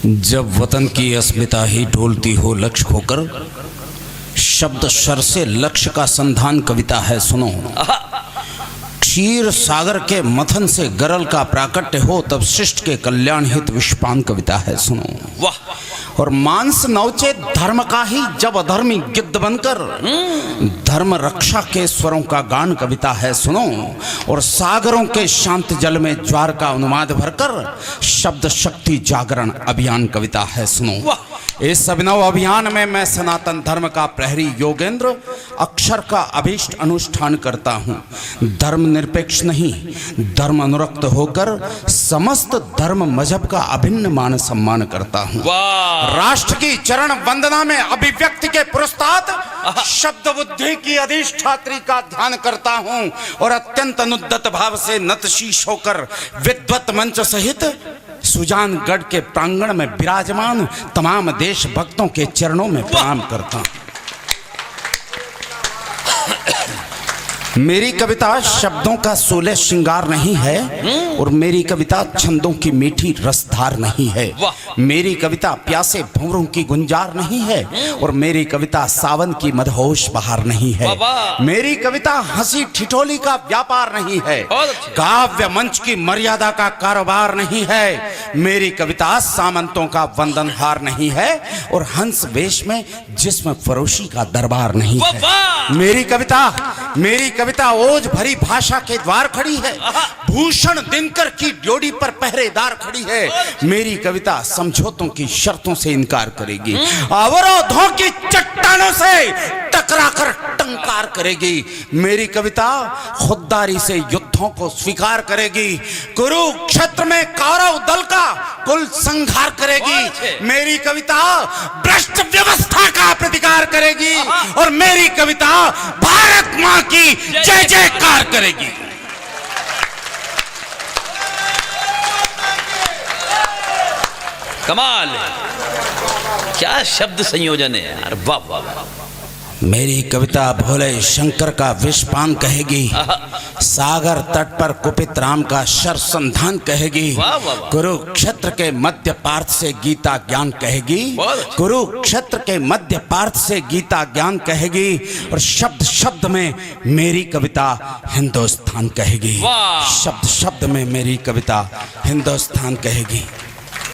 जब वतन की अस्मिता ही डोलती हो लक्ष्य खोकर, शब्द शर से लक्ष्य का संधान कविता है सुनो। क्षीर सागर के मथन से गरल का प्राकट्य हो, तब शिष्ट के कल्याण हित विषपान कविता है सुनो। वाह। और मांस नौचे धर्म का ही जब अधर्मी गिद्ध बनकर, धर्म रक्षा के स्वरों का गान कविता है सुनो। और सागरों के शांत जल में ज्वार का उन्माद भरकर, शब्द शक्ति जागरण अभियान कविता है सुनो। इस अभिनव अभियान में मैं सनातन धर्म का प्रहरी योगेंद्र अक्षर का अभीष्ट अनुष्ठान करता हूँ। धर्म निरपेक्ष नहीं, धर्म अनुरक्त होकर समस्त धर्म मजहब का अभिन्न मान सम्मान करता हूँ। राष्ट्र की चरण वंदना में अभिव्यक्ति के पुरस्ताद शब्द बुद्धि की अधिष्ठात्री का ध्यान करता हूँ। और अत्यंत अनुद्दत भाव से नतशीश होकर विद्वत मंच सहित सुजानगढ़ के प्रांगण में विराजमान तमाम देशभक्तों के चरणों में प्रणाम करता हूं। मेरी कविता शब्दों का सोलह श्रृंगार नहीं है, और मेरी कविता छंदों की मीठी रसधार नहीं है। मेरी कविता प्यासे भंवरों की गुंजार नहीं है, और मेरी कविता सावन की मदहोश बहार नहीं है। मेरी कविता हंसी ठिठोली का व्यापार नहीं है, काव्य मंच की मर्यादा का कारोबार नहीं है। मेरी कविता सामंतों का वंदनहार नहीं है, और हंस वेश में जिस्म फरोशी का दरबार नहीं है। मेरी कविता ओज भरी भाषा के द्वार खड़ी है, भूषण दिनकर की ड्योढ़ी पर पहरेदार खड़ी है। मेरी कविता समझौतों की शर्तों से इनकार करेगी, अवरोधों की चट्टानों से टकराकर टंकार करेगी। मेरी कविता खुददारी से युद्धों को स्वीकार करेगी, कुरुक्षेत्र में कौरव दल का कुल संहार करेगी। मेरी कविता भ्रष्ट व्यवस्था का प्रतिकार करेगी, और मेरी कविता भारत मां की जय जयकार करेगी। कमाल है, क्या शब्द संयोजन है यार, वाह वाह वाह। मेरी कविता भोले शंकर का विषपान कहेगी, सागर तट पर कुपित राम का शर संधान कहेगी। कुरुक्षेत्र के मध्य पार्थ से गीता ज्ञान कहेगी, कुरुक्षेत्र के मध्य पार्थ से गीता ज्ञान कहेगी। और शब्द शब्द में मेरी कविता हिंदुस्तान कहेगी, शब्द शब्द में मेरी कविता हिंदुस्तान कहेगी।